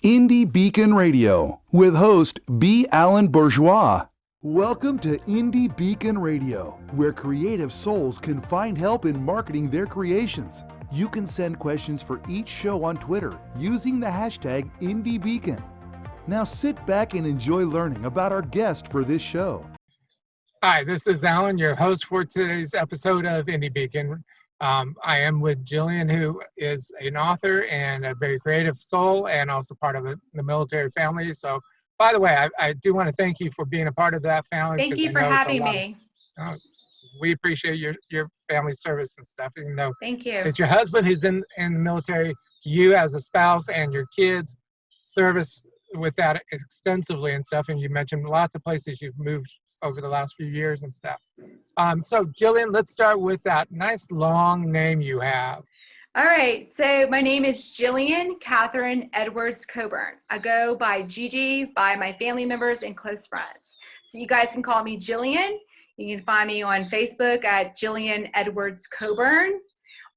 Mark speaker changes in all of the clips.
Speaker 1: Indie Beacon Radio with host B Alan Bourgeois. Welcome to Indie Beacon Radio, where creative souls can find help in marketing their creations. You can send questions for each show on Twitter using the hashtag IndieBeacon. Now sit back and enjoy learning about our guest for this show.
Speaker 2: Hi, this is Alan, your host for today's episode of Indie Beacon. I am with Jillian, who is an author and a very creative soul and also part of the military family. So, by the way, I do want to thank you for being a part of that family.
Speaker 3: Thank you for having me.
Speaker 2: We appreciate your family service and stuff, even though
Speaker 3: Thank you.
Speaker 2: it's your husband who's in the military, you as a spouse and your kids service with that extensively and stuff. And you mentioned lots of places you've moved over the last few years and stuff. So Jillian, let's start with that nice long name you have.
Speaker 3: All right, so my name is Jillian Catherine Edwards Coburn. I go by Gigi by my family members and close friends. So you guys can call me Jillian. You can find me on Facebook at Jillian Edwards Coburn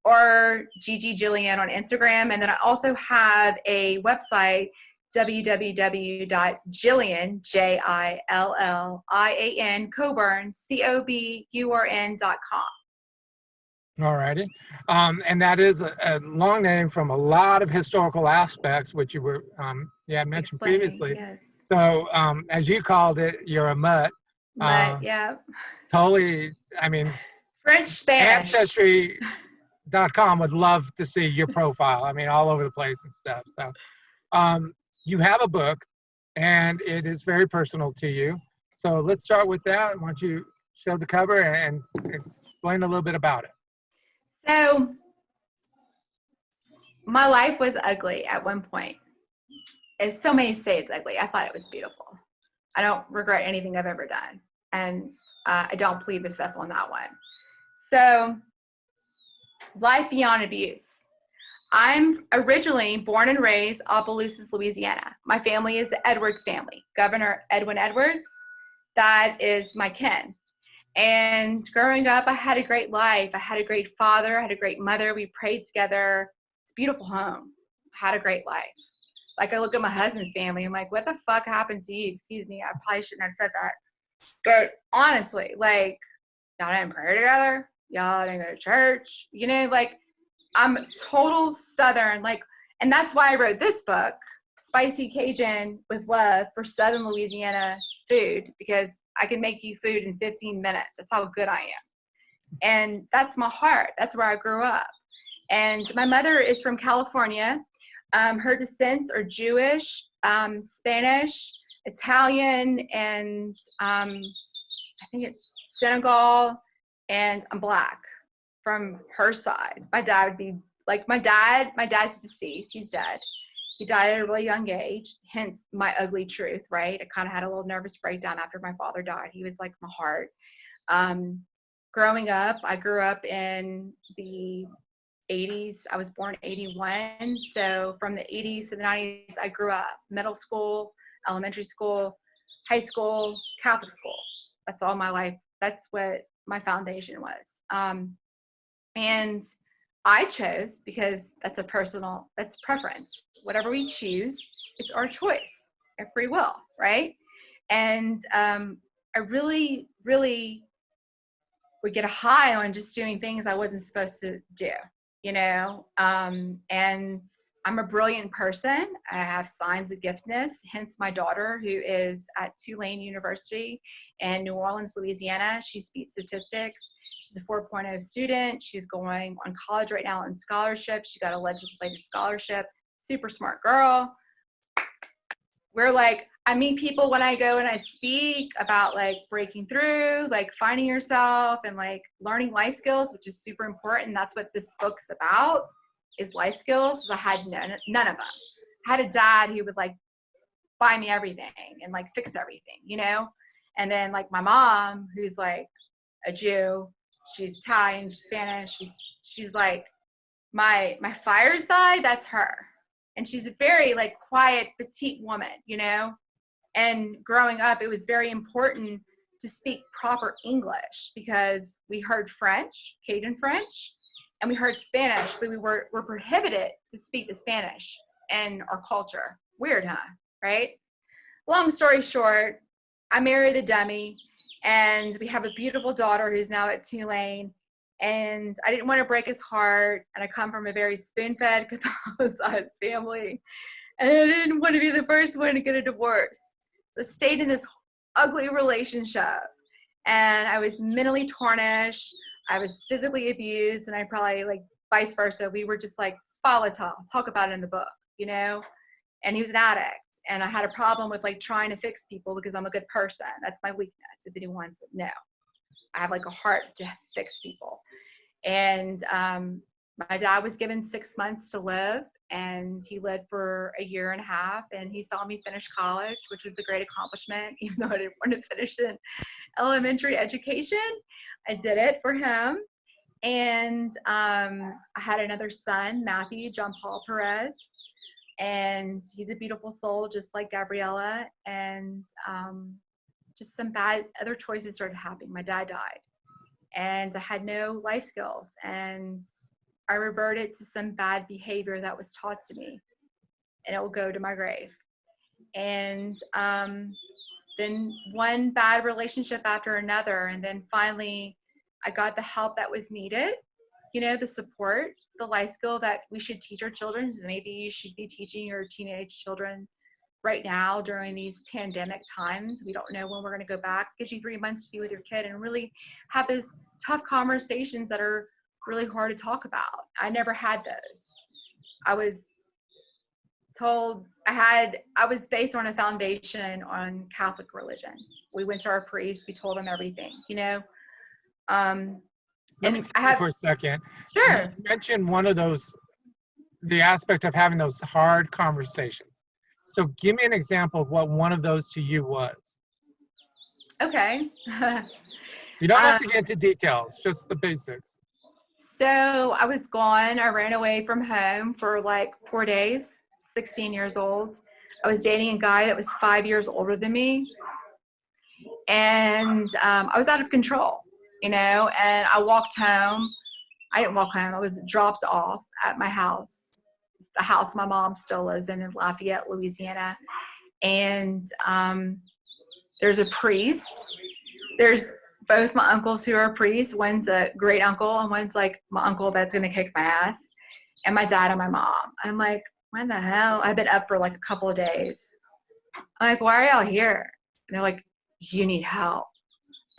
Speaker 3: or Gigi Jillian on Instagram. And then I also have a website, www.jillian, Jillian, Coburn, COBURN.com.
Speaker 2: All righty. And that is a long name from a lot of historical aspects, which you were mentioned previously.
Speaker 3: Yes.
Speaker 2: So as you called it, you're a mutt.
Speaker 3: Yeah.
Speaker 2: Totally, I mean,
Speaker 3: French, Spanish.
Speaker 2: Ancestry.com would love to see your profile. I mean, all over the place and stuff. So you have a book, and it is very personal to you. So let's start with that. Why don't you show the cover and explain a little bit about it?
Speaker 3: So my life was ugly at one point. As so many say it's ugly. I thought it was beautiful. I don't regret anything I've ever done. And I don't plead the fifth on that one. So life beyond abuse. I'm originally born and raised Opelousas, Louisiana. My family is the Edwards family. Governor Edwin Edwards, that is my kin. And growing up, I had a great life. I had a great father. I had a great mother. We prayed together. It's a beautiful home. I had a great life. Like, I look at my husband's family. I'm like, what the fuck happened to you? Excuse me. I probably shouldn't have said that. But honestly, like, y'all didn't pray together. Y'all didn't go to church. You know, like, I'm total Southern. Like, and that's why I wrote this book, Spicy Cajun with Love for Southern Louisiana Food, because I can make you food in 15 minutes. That's how good I am. And that's my heart. That's where I grew up. And my mother is from California. Her descents are Jewish, Spanish, Italian, and I think it's Senegal, and I'm Black from her side. My dad would be like, my dad's deceased. He's dead. He died at a really young age, hence my ugly truth, right? I kind of had a little nervous breakdown after my father died. He was like my heart. Growing up, I grew up in the 80s. I was born in 81. So from the 80s to the 90s, I grew up. Middle school, elementary school, high school, Catholic school. That's all my life. That's what my foundation was. And I chose, because that's preference. Whatever we choose, it's our choice, our free will, right? And I really, really would get a high on just doing things I wasn't supposed to do, you know? And I'm a brilliant person. I have signs of giftedness, hence my daughter, who is at Tulane University in New Orleans, Louisiana. She speaks statistics. She's a 4.0 student. She's going on college right now on scholarship. She got a legislative scholarship. Super smart girl. We're like, I meet people when I go and I speak about like breaking through, like finding yourself and like learning life skills, which is super important. That's what this book's about, is life skills. I had none of them. I had a dad who would like buy me everything and like fix everything, you know? And then like my mom, who's like a Jew, she's Italian, she's Spanish. She's like my fire side, that's her. And she's a very like quiet, petite woman, you know? And growing up, it was very important to speak proper English because we heard French, Cajun French, and we heard Spanish, but we were prohibited to speak the Spanish in our culture. Weird, huh? Right? Long story short, I married the dummy, and we have a beautiful daughter who's now at Tulane. And I didn't want to break his heart. And I come from a very spoon-fed Catholicized family. And I didn't want to be the first one to get a divorce. So I stayed in this ugly relationship. And I was mentally tarnished. I was physically abused. And I probably, like, vice versa. We were just like volatile. Talk about it in the book, you know? And he was an addict. And I had a problem with, like, trying to fix people because I'm a good person. That's my weakness. If anyone wants it, no. I have, like, a heart to fix people. And my dad was given 6 months to live, and he lived for a year and a half, and he saw me finish college, which was a great accomplishment, even though I didn't want to finish an elementary education. I did it for him. And I had another son, Matthew John Paul Perez, and he's a beautiful soul, just like Gabriella. And just some bad other choices started happening. My dad died, and I had no life skills, and I reverted to some bad behavior that was taught to me, and it will go to my grave. And then one bad relationship after another, and then finally I got the help that was needed, you know, the support, the life skill that we should teach our children. So maybe you should be teaching your teenage children right now during these pandemic times. We don't know when we're going to go back. It gives you 3 months to be with your kid and really have those tough conversations that are really hard to talk about. I never had those. I was told I was based on a foundation on Catholic religion. We went to our priest, we told him everything, you know.
Speaker 2: Let me speak for a second.
Speaker 3: Sure.
Speaker 2: You mentioned one of those, the aspect of having those hard conversations. So give me an example of what one of those to you was.
Speaker 3: Okay.
Speaker 2: You don't have to get into details, just the basics.
Speaker 3: So I was gone. I ran away from home for like 4 days, 16 years old. I was dating a guy that was 5 years older than me. And I was out of control, you know, and I walked home. I didn't walk home. I was dropped off at my house, the house my mom still lives in Lafayette, Louisiana. And there's a priest. There's both my uncles who are priests. One's a great uncle, and one's like my uncle that's going to kick my ass, and my dad and my mom. I'm like, when the hell? I've been up for like a couple of days. I'm like, why are y'all here? And they're like, you need help.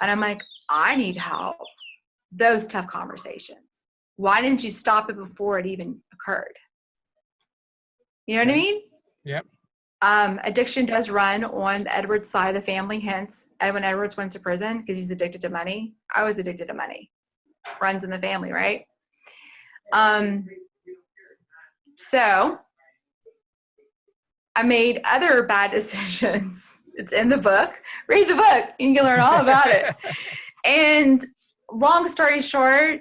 Speaker 3: And I'm like, I need help. Those tough conversations. Why didn't you stop it before it even occurred? You know what I mean?
Speaker 2: Yep.
Speaker 3: Addiction does run on the Edwards side of the family, hence Edwin Edwards went to prison because he's addicted to money. I was addicted to money. Runs in the family, right? So I made other bad decisions. It's in the book. Read the book. You can learn all about it. And long story short,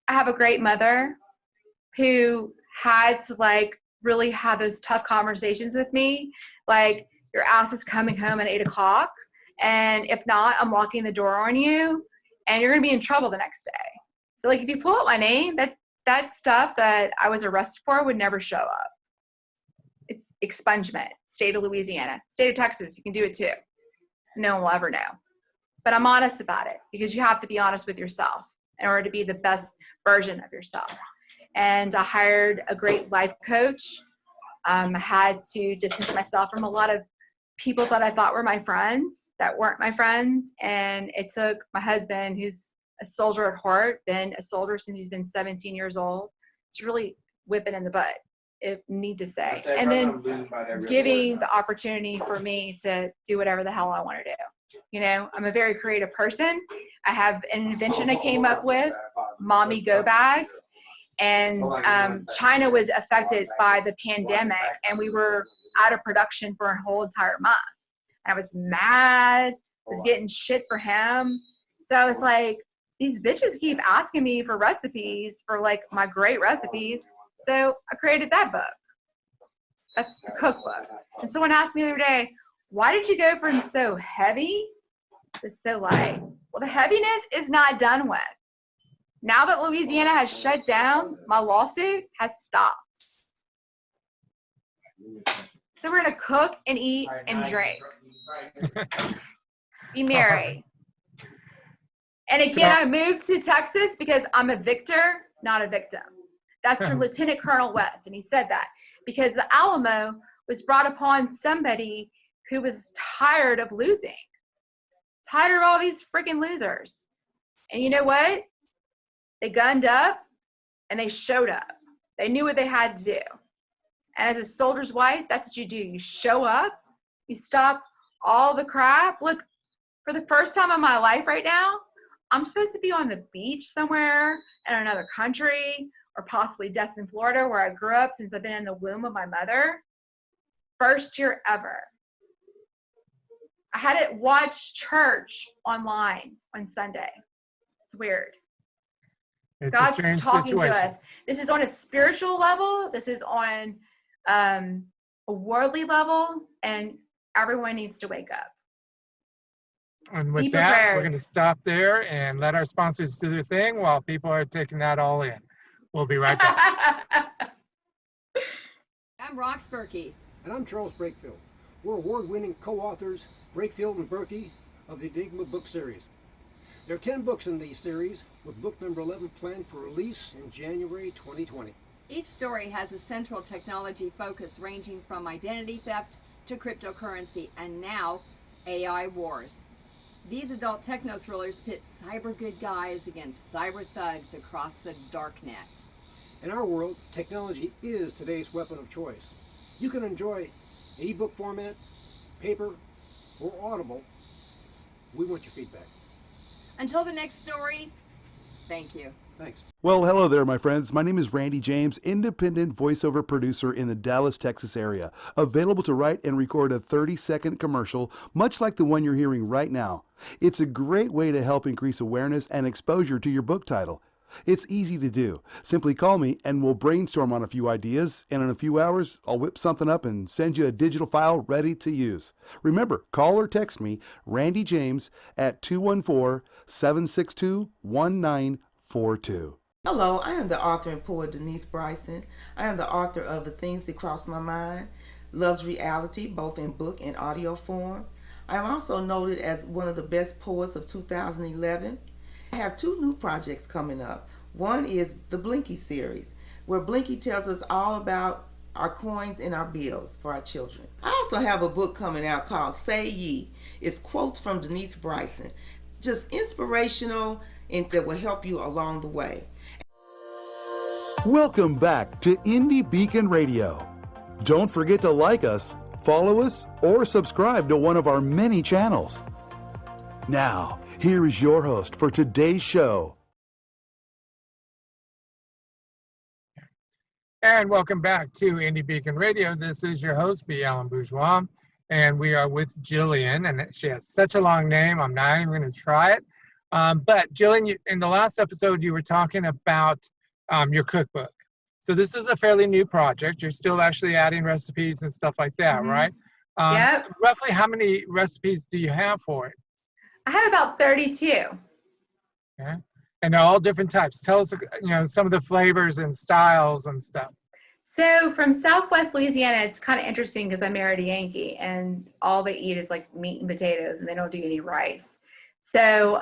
Speaker 3: I have a great mother who had to like really have those tough conversations with me. Like, your ass is coming home at 8 o'clock. And if not, I'm locking the door on you and you're going to be in trouble the next day. So like, if you pull up my name, that stuff that I was arrested for would never show up. It's expungement. State of Louisiana, state of Texas, you can do it too. No one will ever know. But I'm honest about it because you have to be honest with yourself in order to be the best version of yourself. And I hired a great life coach. I had to distance myself from a lot of people that I thought were my friends that weren't my friends. And it took my husband, who's a soldier at heart, been a soldier since he's been 17 years old, to really whip it in the butt, if need to say. And then giving the opportunity for me to do whatever the hell I want to do. You know, I'm a very creative person. I have an invention I came up with, Mommy Go Bag. And China was affected by the pandemic, and we were out of production for a whole entire month. And I was mad, was getting shit for him. So it's like, these bitches keep asking me for recipes, for like my great recipes. So I created that book. That's the cookbook. And someone asked me the other day, why did you go from so heavy to so light? Well, the heaviness is not done with. Now that Louisiana has shut down, my lawsuit has stopped. So we're gonna cook and eat and drink. Be merry. And again, I moved to Texas because I'm a victor, not a victim. That's from Lieutenant Colonel West, and he said that because the Alamo was brought upon somebody who was tired of losing, tired of all these freaking losers. And you know what? They gunned up and they showed up. They knew what they had to do. And as a soldier's wife, that's what you do. You show up, you stop all the crap. Look, for the first time in my life right now, I'm supposed to be on the beach somewhere in another country, or possibly Destin, Florida, where I grew up since I've been in the womb of my mother. First year ever. I had to watch church online on Sunday. It's weird.
Speaker 2: It's
Speaker 3: God's
Speaker 2: a
Speaker 3: talking
Speaker 2: situation.
Speaker 3: to us. This is on a spiritual level. This is on a worldly level, and everyone needs to wake up.
Speaker 2: And with
Speaker 3: Be
Speaker 2: that,
Speaker 3: prepared.
Speaker 2: we're going to stop there and let our sponsors do their thing while people are taking that all in. We'll be right back.
Speaker 4: I'm Rox Berkey.
Speaker 5: And I'm Charles Brakefield. We're award-winning co-authors, Brakefield and Berkey, of the Enigma book series. There are 10 books in the series, with book number 11 planned for release in January 2020.
Speaker 4: Each story has a central technology focus ranging from identity theft to cryptocurrency and now AI wars. These adult techno thrillers pit cyber good guys against cyber thugs across the darknet.
Speaker 5: In our world, technology is today's weapon of choice. You can enjoy ebook format, paper, or Audible. We want your feedback.
Speaker 4: Until the next story, thank you.
Speaker 5: Thanks.
Speaker 1: Well, hello there, my friends. My name is Randy James, independent voiceover producer in the Dallas, Texas area, available to write and record a 30-second commercial, much like the one you're hearing right now. It's a great way to help increase awareness and exposure to your book title. It's easy to do. Simply call me and we'll brainstorm on a few ideas, and in a few hours, I'll whip something up and send you a digital file ready to use. Remember, call or text me, Randy James, at 214-762-1942.
Speaker 6: Hello, I am the author and poet Denise Bryson. I am the author of The Things That Cross My Mind, Love's Reality, both in book and audio form. I am also noted as one of the best poets of 2011. I have 2 new projects coming up. One is the Blinky series, where Blinky tells us all about our coins and our bills for our children. I also have a book coming out called Say Ye. It's quotes from Denise Bryson, just inspirational and that will help you along the way.
Speaker 1: Welcome back to Indie Beacon Radio. Don't forget to like us, follow us, or subscribe to one of our many channels. Now, here is your host for today's show.
Speaker 2: And welcome back to Indie Beacon Radio. This is your host, B Alan Bourgeois, and we are with Jillian, and she has such a long name, I'm not even going to try it. But Jillian, in the last episode, you were talking about your cookbook. So this is a fairly new project. You're still actually adding recipes and stuff like that, right?
Speaker 3: Yep.
Speaker 2: Roughly how many recipes do you have for it?
Speaker 3: I have about 32.
Speaker 2: Okay. And they're all different types. Tell us, some of the flavors and styles and stuff.
Speaker 3: So from Southwest Louisiana, it's kind of interesting because I married a Yankee, and all they eat is like meat and potatoes, and they don't do any rice. So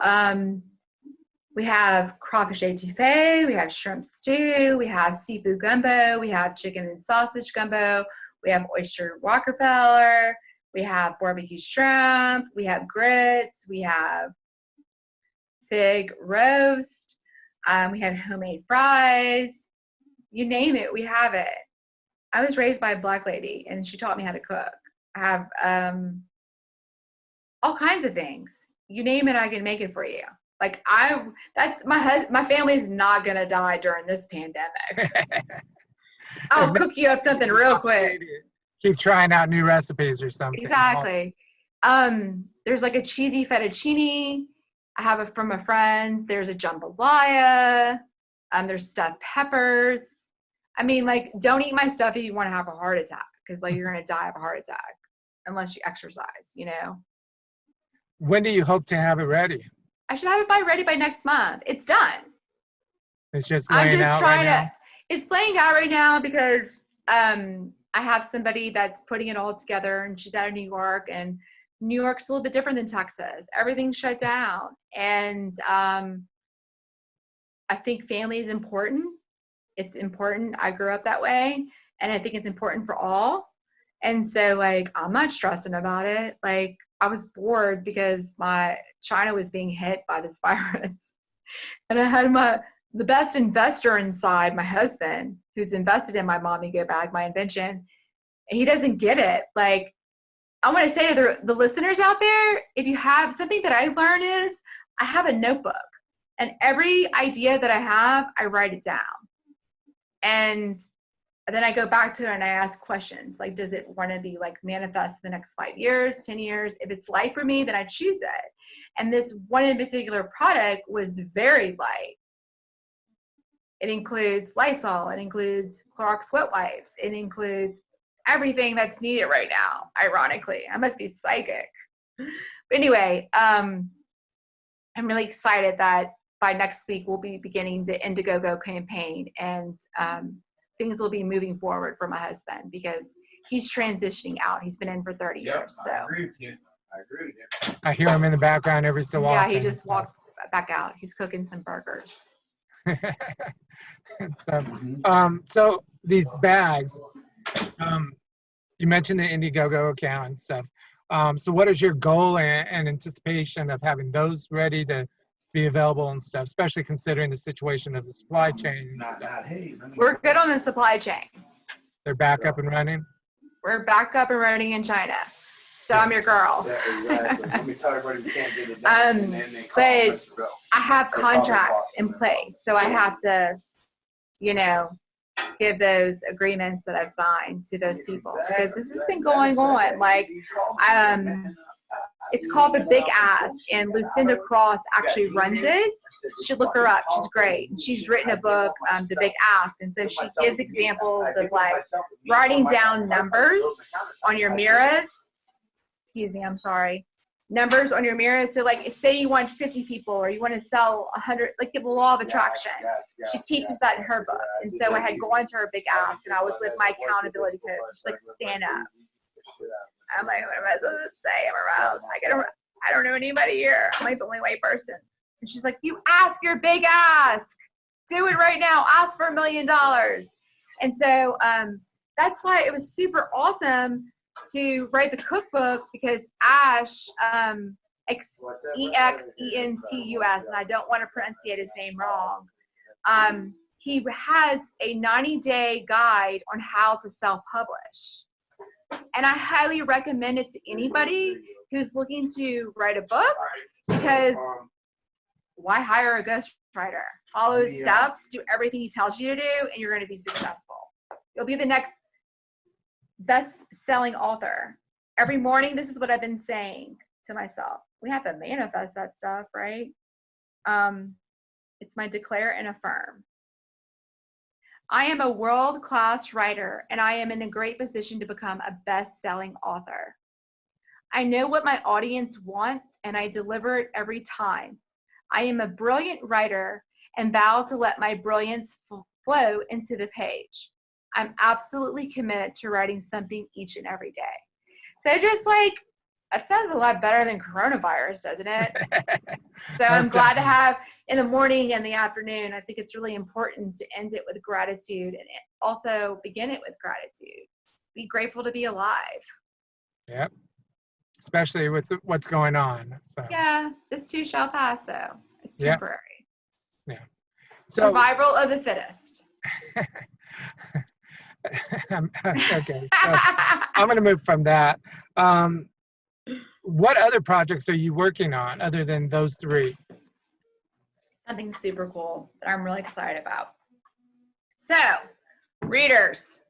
Speaker 3: we have crawfish etouffee, we have shrimp stew, we have seafood gumbo, we have chicken and sausage gumbo, we have oyster Rockefeller, we have barbecue shrimp, we have grits, we have fig roast, we have homemade fries. You name it, we have it. I was raised by a Black lady, and she taught me how to cook. I have all kinds of things. You name it, I can make it for you. Like my family's not gonna die during this pandemic. I'll cook you up something real quick.
Speaker 2: Keep trying out new recipes or something.
Speaker 3: Exactly. There's like a cheesy fettuccine. I have it from a friend. There's a jambalaya. There's stuffed peppers. I mean, like, don't eat my stuff if you want to have a heart attack, because like you're gonna die of a heart attack unless you exercise.
Speaker 2: When do you hope to have it ready?
Speaker 3: I should have it ready by next month. It's done.
Speaker 2: It's just laying out right now?
Speaker 3: It's laying out right now because I I have somebody that's putting it all together, and she's out of New York, and New York's a little bit different than Texas. Everything's shut down. And I think family is important. It's important. I grew up that way, and I think it's important for all. And so, like, I'm not stressing about it. Like, I was bored because China was being hit by this virus. And I had the best investor inside, my husband, who's invested in my Mommy Go Bag, my invention. And he doesn't get it. Like, I want to say to the listeners out there, if you have something that I learned is I have a notebook, and every idea that I have, I write it down. And then I go back to it and I ask questions like, does it want to be like manifest in the next 5 years, 10 years? If it's light for me, then I choose it. And this one in particular product was very light. It includes Lysol. It includes Clorox wet wipes. It includes everything that's needed right now, ironically. I must be psychic. But anyway, I'm really excited that by next week we'll be beginning the Indiegogo campaign, and things will be moving forward for my husband because he's transitioning out. He's been in for 30 years. So
Speaker 7: I agree with you.
Speaker 2: I hear him in the background every so often.
Speaker 3: yeah, he just walked back out. He's cooking some burgers.
Speaker 2: So these bags, you mentioned the Indiegogo account and stuff. So what is your goal and anticipation of having those ready to be available and stuff, especially considering the situation of the supply chain and stuff?
Speaker 3: We're good on the supply chain.
Speaker 2: They're back up and running?
Speaker 3: We're back up and running in China. So I'm your girl.
Speaker 7: Yeah, exactly. Let me tell everybody we can't get it done, and then they call
Speaker 3: but
Speaker 7: us to go.
Speaker 3: I have contracts in place, so I have to, give those agreements that I've signed to those people because this has been going on. Like, it's called The Big Ask, and Lucinda Cross actually runs it. You should look her up. She's great. And she's written a book, The Big Ask, and so she gives examples of like writing down numbers on your mirrors. Excuse me, I'm sorry. Numbers on your mirror. So like, say you want 50 people or you want to sell 100, like the law of attraction. She teaches that in her book. And so I had gone to her Big Ask, and I was with my accountability coach. She's like, stand up. I'm like, what am I supposed to say? I'm aroused. I don't know anybody here. I'm like the only white person. And she's like, you ask your big ask. Do it right now. Ask for $1 million. And so that's why it was super awesome to write the cookbook, because Ash, Exentus, and I don't want to pronunciate his name wrong, he has a 90-day guide on how to self-publish. And I highly recommend it to anybody who's looking to write a book, because why hire a ghostwriter? Follow his steps, do everything he tells you to do, and you're going to be successful. You'll be the next best-selling author. Every morning, this is what I've been saying to myself. We have to manifest that stuff, right? It's my declare and affirm. I am a world-class writer, and I am in a great position to become a best-selling author. I know what my audience wants, and I deliver it every time. I am a brilliant writer and vow to let my brilliance flow into the page. I'm absolutely committed to writing something each and every day. So just like, that sounds a lot better than coronavirus, doesn't it? So I'm glad to have in the morning and the afternoon. I think it's really important to end it with gratitude and also begin it with gratitude. Be grateful to be alive.
Speaker 2: Yep. Especially with what's going on. So.
Speaker 3: Yeah, this too shall pass, though. It's temporary.
Speaker 2: Yeah. So,
Speaker 3: survival of the fittest.
Speaker 2: Okay. So I'm going to move from that. What other projects are you working on other than those three?
Speaker 3: Something super cool that I'm really excited about. So, readers,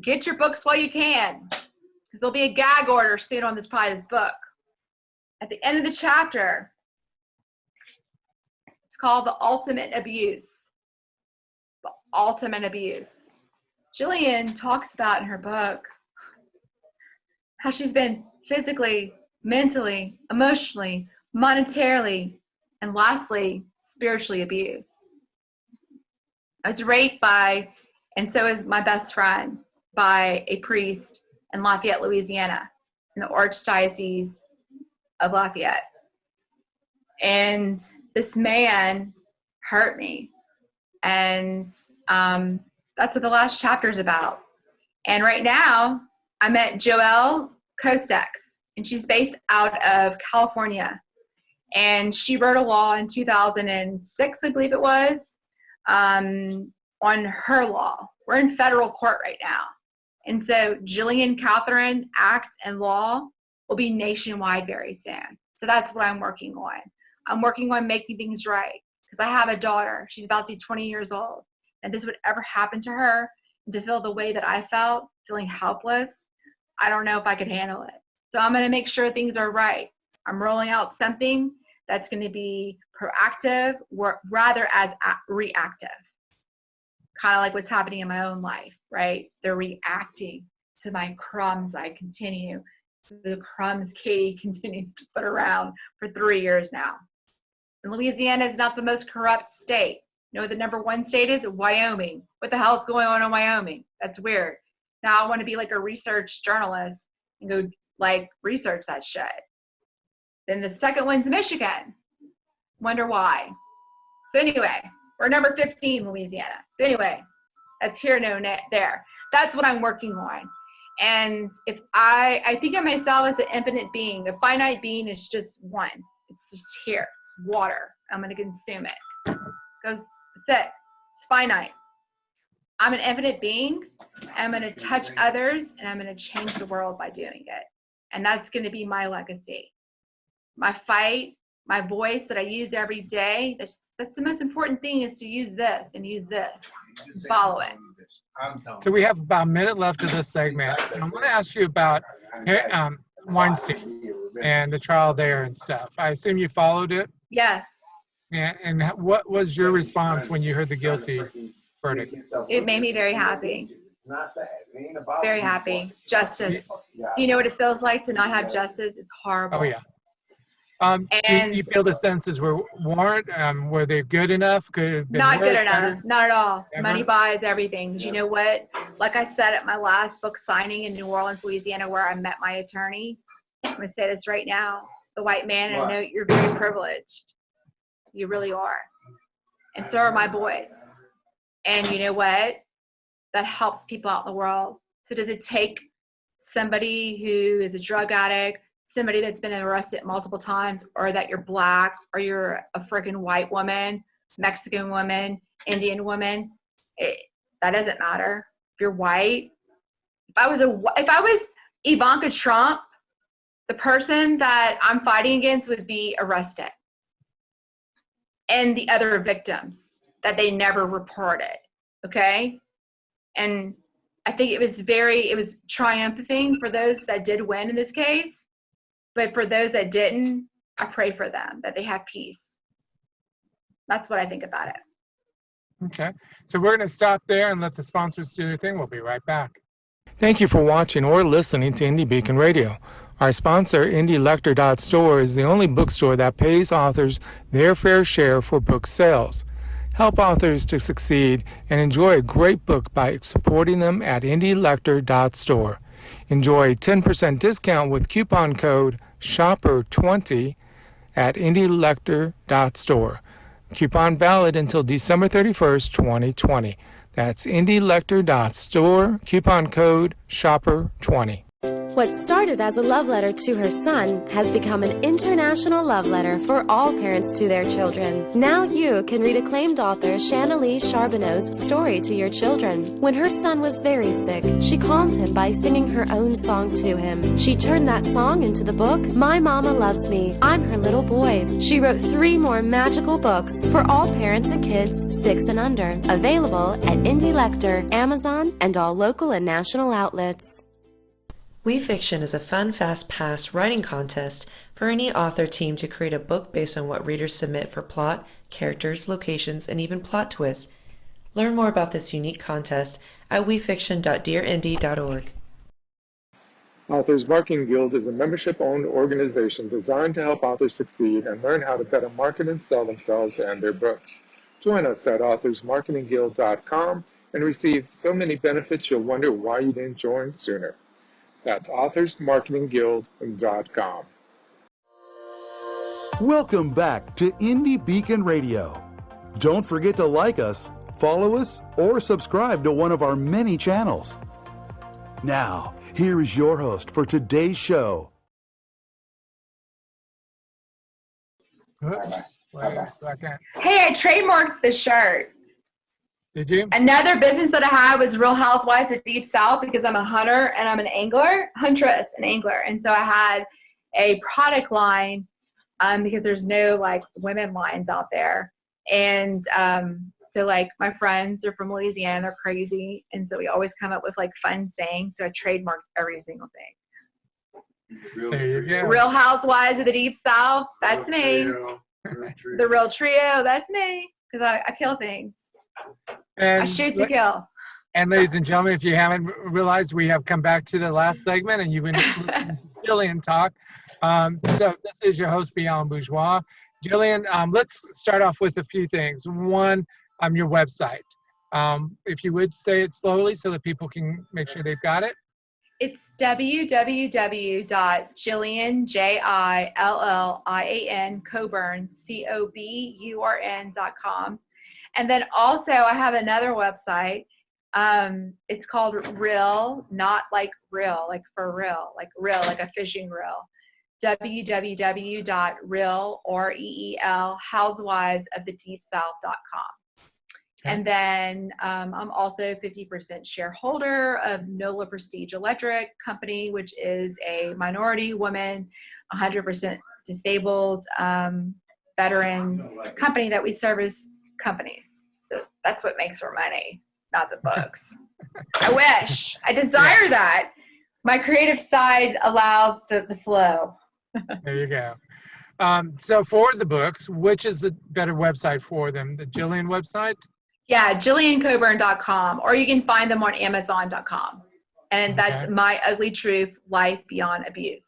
Speaker 3: get your books while you can, because there'll be a gag order soon on this book. At the end of the chapter, it's called The Ultimate Abuse. The Ultimate Abuse. Jillian talks about in her book how she's been physically, mentally, emotionally, monetarily, and lastly, spiritually abused. I was raped by, and so is my best friend. by a priest in Lafayette, Louisiana, in the Archdiocese of Lafayette. And this man hurt me. And that's what the last chapter is about. And right now, I met Joelle Kostex, and she's based out of California. And she wrote a law in 2006, I believe it was, on her law. We're in federal court right now. And so Jillian Catherine Act and law will be nationwide very soon. So that's what I'm working on. I'm working on making things right because I have a daughter. She's about to be 20 years old. And this would ever happen to her, and to feel the way that I felt, feeling helpless, I don't know if I could handle it. So I'm going to make sure things are right. I'm rolling out something that's going to be proactive rather as reactive. Kind of like what's happening in my own life, right? They're reacting to my crumbs. I continue. The crumbs Katie continues to put around for 3 years now. And Louisiana is not the most corrupt state. You know what the number one state is? Wyoming. What the hell is going on in Wyoming? That's weird. Now I want to be like a research journalist and go like research that shit. Then the second one's Michigan. Wonder why. So anyway, we're number 15, Louisiana. So anyway, that's here, no, there. That's what I'm working on. And if I think of myself as an infinite being. A finite being is just one. It's just here. It's water. I'm going to consume it. That's it. It's finite. I'm an infinite being. I'm going to touch others, and I'm going to change the world by doing it. And that's going to be my legacy. My fight, my voice that I use every day, that's the most important thing, is to use this and use this. And follow it.
Speaker 2: So we have about a minute left of this segment. So I'm going to ask you about Weinstein and the trial there and stuff. I assume you followed it?
Speaker 3: Yes.
Speaker 2: Yeah. And what was your response when you heard the guilty verdict?
Speaker 3: It made me very happy. Very happy. Justice. Do you know what it feels like to not have justice? It's horrible.
Speaker 2: Oh, yeah. Do you feel the sentences were warrant? Were they good enough? Could it have been
Speaker 3: not
Speaker 2: worse,
Speaker 3: good enough.
Speaker 2: better?
Speaker 3: Not at all.
Speaker 2: Ever?
Speaker 3: Money buys everything. You know what? Like I said at my last book signing in New Orleans, Louisiana, where I met my attorney, I'm going to say this right now. The white man, and I know you're very privileged. You really are. And so are my boys. And you know what? That helps people out in the world. So does it take somebody who is a drug addict, somebody that's been arrested multiple times, or that you're black, or you're a freaking white woman, Mexican woman, Indian woman? That doesn't matter. If you're white, if I was Ivanka Trump, the person that I'm fighting against would be arrested. And the other victims that they never reported. Okay? And I think it was triumphing for those that did win in this case. But for those that didn't, I pray for them, that they have peace. That's what I think about it.
Speaker 2: Okay. So we're going to stop there and let the sponsors do their thing. We'll be right back.
Speaker 8: Thank you for watching or listening to Indie Beacon Radio. Our sponsor, IndieLector.store, is the only bookstore that pays authors their fair share for book sales. Help authors to succeed and enjoy a great book by supporting them at IndieLector.store. Enjoy a 10% discount with coupon code SHOPPER20 at IndieLector.store. Coupon valid until December 31st, 2020. That's IndieLector.store, coupon code SHOPPER20.
Speaker 9: What started as a love letter to her son has become an international love letter for all parents to their children. Now you can read acclaimed author Shanalee Charbonneau's story to your children. When her son was very sick, she calmed him by singing her own song to him. She turned that song into the book, My Mama Loves Me, I'm Her Little Boy. She wrote 3 more magical books for all parents and kids 6 and under. Available at Indie Lector, Amazon, and all local and national outlets.
Speaker 10: We Fiction is a fun, fast-paced writing contest for any author team to create a book based on what readers submit for plot, characters, locations, and even plot twists. Learn more about this unique contest at wefiction.dearindie.org.
Speaker 8: Authors Marketing Guild is a membership-owned organization designed to help authors succeed and learn how to better market and sell themselves and their books. Join us at authorsmarketingguild.com and receive so many benefits you'll wonder why you didn't join sooner. That's authorsmarketingguild.com.
Speaker 1: Welcome back to Indie Beacon Radio. Don't forget to like us, follow us, or subscribe to one of our many channels. Now, here is your host for today's show.
Speaker 2: Oops, wait a second.
Speaker 3: Hey, I trademarked the shirt.
Speaker 2: Did you?
Speaker 3: Another business that I had was Real Housewives of Deep South, because I'm a hunter and I'm an huntress and angler. And so I had a product line because there's no like women lines out there. And so like my friends are from Louisiana, they're crazy. And so we always come up with like fun sayings. So I trademarked every single thing.
Speaker 2: There you go.
Speaker 3: Real Housewives of the Deep South, that's me. The Real Trio, that's me. Because I kill things.
Speaker 2: And
Speaker 3: I shoot to kill.
Speaker 2: And ladies and gentlemen, if you haven't realized, we have come back to the last segment and you've been listening to Jillian talk. So this is your host, B Alan Bourgeois. Jillian, let's start off with a few things. One, your website. If you would say it slowly so that people can make sure they've got it.
Speaker 3: It's www.Jillian, Jillian, Coburn, Coburn.com. And then also I have another website. It's called Reel, not like real, like for real, like a fishing reel. www.reelhousewivesofthedeepsouth.com. And then I'm also 50% shareholder of NOLA Prestige Electric Company, which is a minority woman, 100% disabled veteran company that we service companies. So that's what makes her money, not the books. I wish. I desire that. My creative side allows the flow.
Speaker 2: There you go. So for the books, which is the better website for them? The Jillian website?
Speaker 3: Yeah, JillianCoburn.com, or you can find them on Amazon.com. And that's My Ugly Truth, Life Beyond Abuse.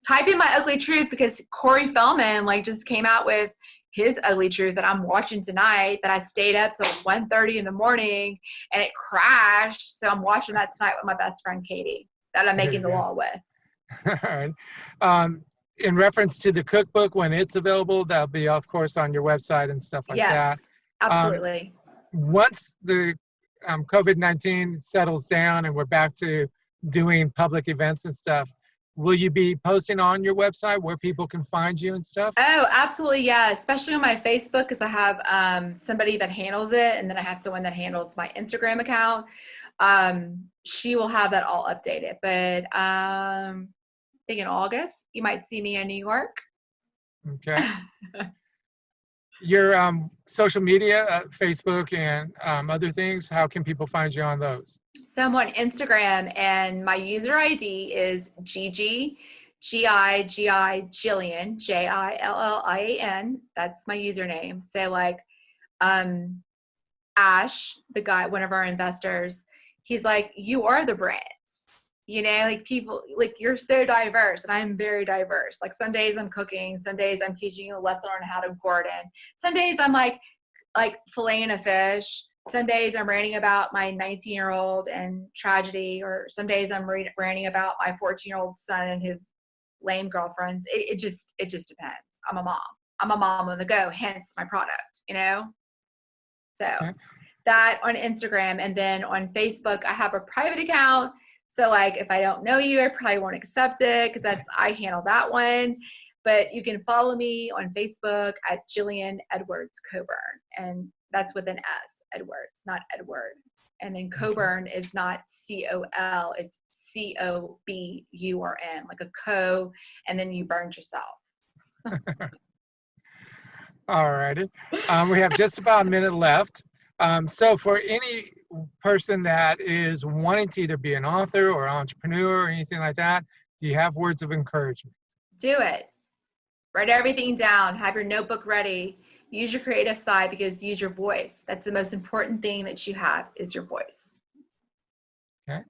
Speaker 3: Type in My Ugly Truth because Corey Feldman just came out with his ugly truth that I'm watching tonight, that I stayed up till 1:30 in the morning and it crashed. So I'm watching that tonight with my best friend, Katie, that I'm making the law with.
Speaker 2: All right. In reference to the cookbook, when it's available, that'll be, of course, on your website and stuff like that.
Speaker 3: Yes, absolutely.
Speaker 2: Once the COVID-19 settles down and we're back to doing public events and stuff, will you be posting on your website where people can find you and stuff?
Speaker 3: Oh, absolutely, yeah. Especially on my Facebook, because I have somebody that handles it, and then I have someone that handles my Instagram account. She will have that all updated. But I think in August, you might see me in New York.
Speaker 2: Okay. Your social media, Facebook and other things, how can people find you on those?
Speaker 3: So I'm on Instagram, and my user ID is Gigi, Gillian, Jillian. That's my username. So Ash, the guy, one of our investors, he's like, you are the brands. People, you're so diverse, and I'm very diverse. Some days I'm cooking, some days I'm teaching you a lesson on how to garden. Some days I'm like filleting a fish. Some days I'm ranting about my 19-year-old and tragedy, or some days I'm ranting about my 14-year-old son and his lame girlfriends. It just depends. I'm a mom. I'm a mom on the go, hence my product, So that on Instagram, and then on Facebook, I have a private account. So if I don't know you, I probably won't accept it because I handle that one. But you can follow me on Facebook at Jillian Edwards Coburn, and that's with an S, Edwards, not Edward. And then Coburn is not C-O-L, it's C-O-B-U-R-N, like a co, and then you burned yourself.
Speaker 2: All righty. We have just about a minute left. So for any person that is wanting to either be an author or entrepreneur or anything like that, do you have words of encouragement?
Speaker 3: Do it. Write everything down. Have your notebook ready. Use your creative side, because use your voice. That's the most important thing that you have, is your voice.
Speaker 2: Okay.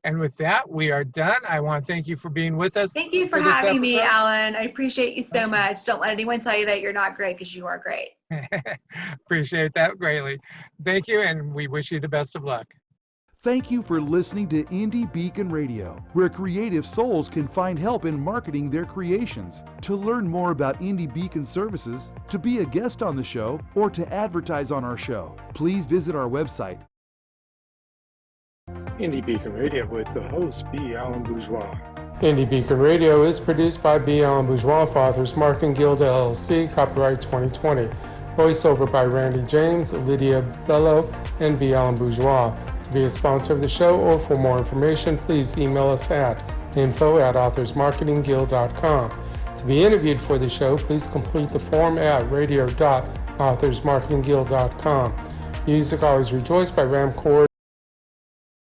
Speaker 2: And with that, we are done. I want to thank you for being with us.
Speaker 3: Thank you for having me, Alan. I appreciate you so much. Don't let anyone tell you that you're not great, because you are great.
Speaker 2: Appreciate that greatly. Thank you, and we wish you the best of luck.
Speaker 1: Thank you for listening to Indie Beacon Radio, where creative souls can find help in marketing their creations. To learn more about Indie Beacon services, to be a guest on the show, or to advertise on our show, please visit our website.
Speaker 8: Indie Beacon Radio with the host, B Alan Bourgeois. Indie Beacon Radio is produced by B Alan Bourgeois for Authors Marketing Guild LLC, copyright 2020. Voiceover by Randy James, Lydia Bello, and B Alan Bourgeois. To be a sponsor of the show or for more information, please email us at info@authorsmarketingguild.com. To be interviewed for the show, please complete the form at radio.authorsmarketingguild.com. Music Always Rejoice by Ramcord